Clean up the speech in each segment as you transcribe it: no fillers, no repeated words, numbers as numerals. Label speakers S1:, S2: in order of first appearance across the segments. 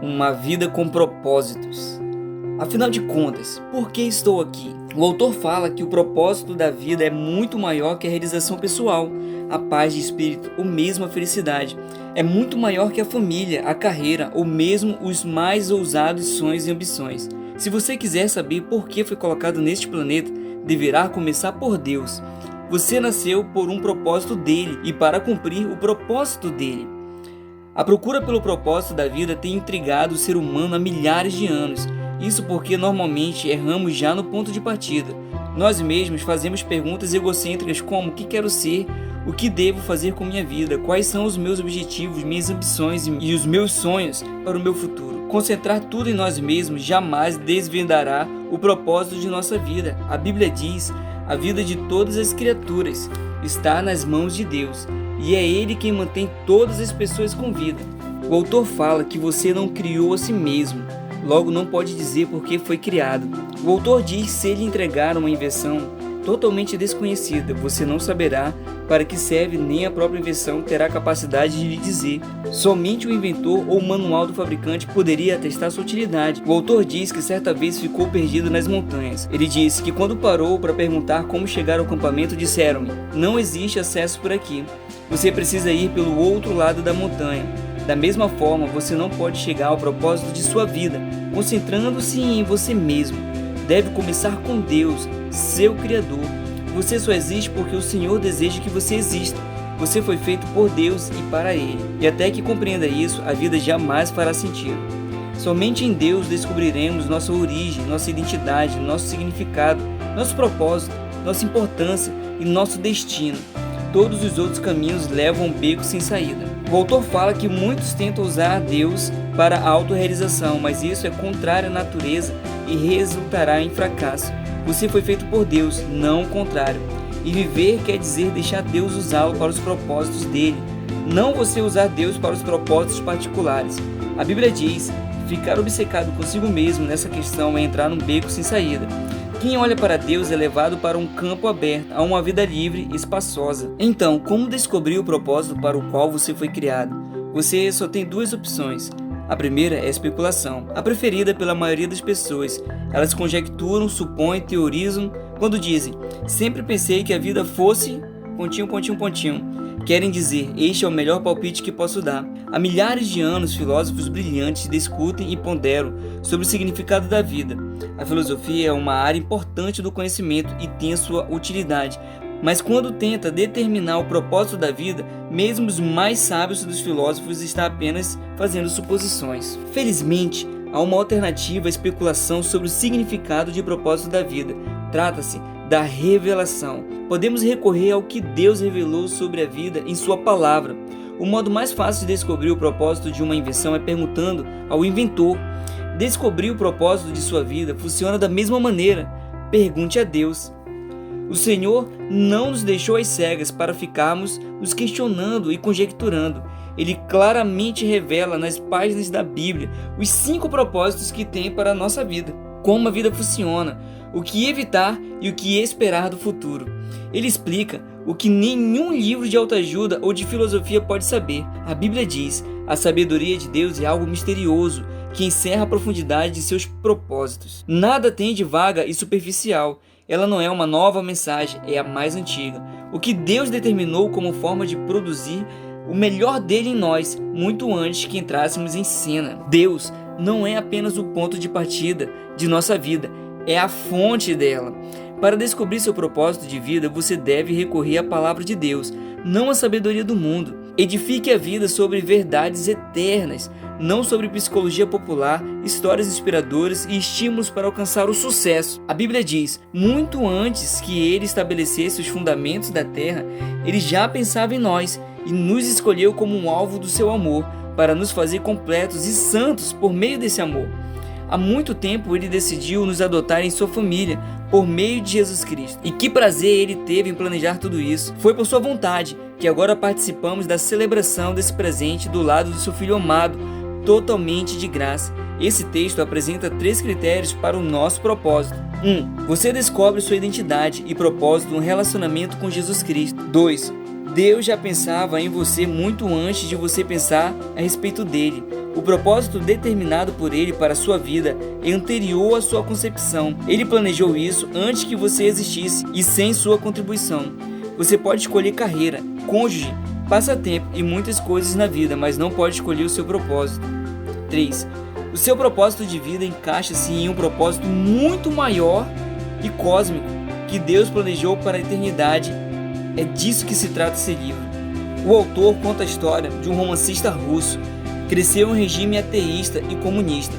S1: uma vida com propósitos. Afinal de contas, por que estou aqui? O autor fala que o propósito da vida é muito maior que a realização pessoal, a paz de espírito ou mesmo a felicidade. É muito maior que a família, a carreira ou mesmo os mais ousados sonhos e ambições. Se você quiser saber por que foi colocado neste planeta, deverá começar por Deus. Você nasceu por um propósito dele e para cumprir o propósito dele. A procura pelo propósito da vida tem intrigado o ser humano há milhares de anos. Isso porque normalmente erramos já no ponto de partida. Nós mesmos fazemos perguntas egocêntricas como: o que quero ser? O que devo fazer com minha vida? Quais são os meus objetivos, minhas ambições e os meus sonhos para o meu futuro? Concentrar tudo em nós mesmos jamais desvendará o propósito de nossa vida. A Bíblia diz: a vida de todas as criaturas está nas mãos de Deus, e é Ele quem mantém todas as pessoas com vida. O autor fala que você não criou a si mesmo, logo não pode dizer por que foi criado. O autor diz: se ele entregar uma invenção totalmente desconhecida, você não saberá para que serve, nem a própria invenção terá capacidade de lhe dizer. Somente o inventor ou o manual do fabricante poderia atestar sua utilidade. O autor diz que certa vez ficou perdido nas montanhas. Ele disse que quando parou para perguntar como chegar ao acampamento, disseram-lhe: não existe acesso por aqui. Você precisa ir pelo outro lado da montanha. Da mesma forma, você não pode chegar ao propósito de sua vida concentrando-se em você mesmo. Deve começar com Deus, seu Criador. Você só existe porque o Senhor deseja que você exista. Você foi feito por Deus e para Ele. E até que compreenda isso, a vida jamais fará sentido. Somente em Deus descobriremos nossa origem, nossa identidade, nosso significado, nosso propósito, nossa importância e nosso destino. Todos os outros caminhos levam a um beco sem saída. O autor fala que muitos tentam usar Deus para a autorrealização, mas isso é contrário à natureza e resultará em fracasso. Você foi feito por Deus, não o contrário. E viver quer dizer deixar Deus usá-lo para os propósitos dele, não você usar Deus para os propósitos particulares. A Bíblia diz: ficar obcecado consigo mesmo nessa questão é entrar num beco sem saída. Quem olha para Deus é levado para um campo aberto, a uma vida livre e espaçosa. Então, como descobrir o propósito para o qual você foi criado? Você só tem duas opções. A primeira é a especulação, a preferida pela maioria das pessoas. Elas conjecturam, supõem, teorizam quando dizem: sempre pensei que a vida fosse... ... Querem dizer: este é o melhor palpite que posso dar. Há milhares de anos, filósofos brilhantes discutem e ponderam sobre o significado da vida. A filosofia é uma área importante do conhecimento e tem a sua utilidade. Mas quando tenta determinar o propósito da vida, mesmo os mais sábios dos filósofos estão apenas fazendo suposições. Felizmente, há uma alternativa à especulação sobre o significado de propósito da vida. Trata-se da revelação. Podemos recorrer ao que Deus revelou sobre a vida em sua palavra. O modo mais fácil de descobrir o propósito de uma invenção é perguntando ao inventor. Descobrir o propósito de sua vida funciona da mesma maneira. Pergunte a Deus. O Senhor não nos deixou às cegas para ficarmos nos questionando e conjecturando. Ele claramente revela nas páginas da Bíblia os 5 propósitos que tem para a nossa vida. Como a vida funciona, o que evitar e o que esperar do futuro. Ele explica o que nenhum livro de autoajuda ou de filosofia pode saber. A Bíblia diz: a sabedoria de Deus é algo misterioso que encerra a profundidade de seus propósitos. Nada tem de vaga e superficial. Ela não é uma nova mensagem, é a mais antiga. O que Deus determinou como forma de produzir o melhor dele em nós, muito antes que entrássemos em cena. Deus não é apenas o ponto de partida de nossa vida, é a fonte dela. Para descobrir seu propósito de vida, você deve recorrer à palavra de Deus, não à sabedoria do mundo. Edifique a vida sobre verdades eternas, não sobre psicologia popular, histórias inspiradoras e estímulos para alcançar o sucesso. A Bíblia diz: muito antes que ele estabelecesse os fundamentos da terra, ele já pensava em nós e nos escolheu como um alvo do seu amor, para nos fazer completos e santos por meio desse amor. Há muito tempo ele decidiu nos adotar em sua família por meio de Jesus Cristo. E que prazer ele teve em planejar tudo isso. Foi por sua vontade que agora participamos da celebração desse presente do lado do seu Filho amado, totalmente de graça. Esse texto apresenta 3 critérios para o nosso propósito. 1. Você descobre sua identidade e propósito no relacionamento com Jesus Cristo. 2. Deus já pensava em você muito antes de você pensar a respeito dele. O propósito determinado por ele para a sua vida é anterior à sua concepção. Ele planejou isso antes que você existisse e sem sua contribuição. Você pode escolher carreira, cônjuge, passatempo e muitas coisas na vida, mas não pode escolher o seu propósito. 3. O seu propósito de vida encaixa-se em um propósito muito maior e cósmico que Deus planejou para a eternidade. É disso que se trata esse livro. O autor conta a história de um romancista russo. Cresceu em um regime ateísta e comunista,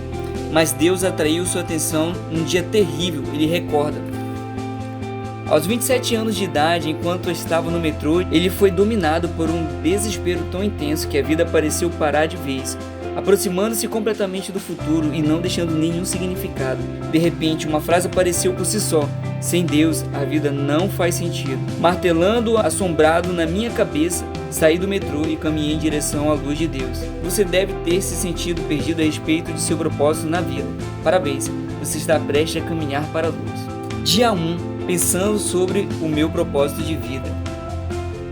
S1: mas Deus atraiu sua atenção num dia terrível, ele recorda. Aos 27 anos de idade, enquanto estava no metrô, ele foi dominado por um desespero tão intenso que a vida pareceu parar de vez, aproximando-se completamente do futuro e não deixando nenhum significado. De repente, uma frase apareceu por si só: sem Deus, a vida não faz sentido. Martelando assombrado na minha cabeça, saí do metrô e caminhei em direção à luz de Deus. Você deve ter se sentido perdido a respeito de seu propósito na vida. Parabéns, você está prestes a caminhar para a luz. Dia 1. Pensando sobre o meu propósito de vida.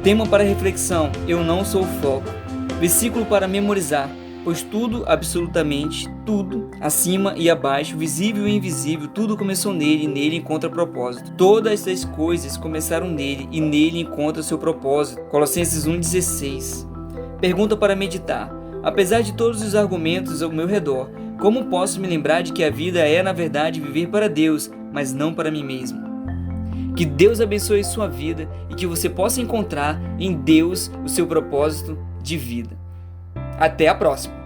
S1: Tema para reflexão: eu não sou o foco. Versículo para memorizar: pois tudo, absolutamente tudo, acima e abaixo, visível e invisível, tudo começou nele e nele encontra propósito. Todas as coisas começaram nele e nele encontra seu propósito. Colossenses 1,16. Pergunta para meditar: apesar de todos os argumentos ao meu redor, como posso me lembrar de que a vida é, na verdade, viver para Deus, mas não para mim mesmo? Que Deus abençoe sua vida e que você possa encontrar em Deus o seu propósito de vida. Até a próxima!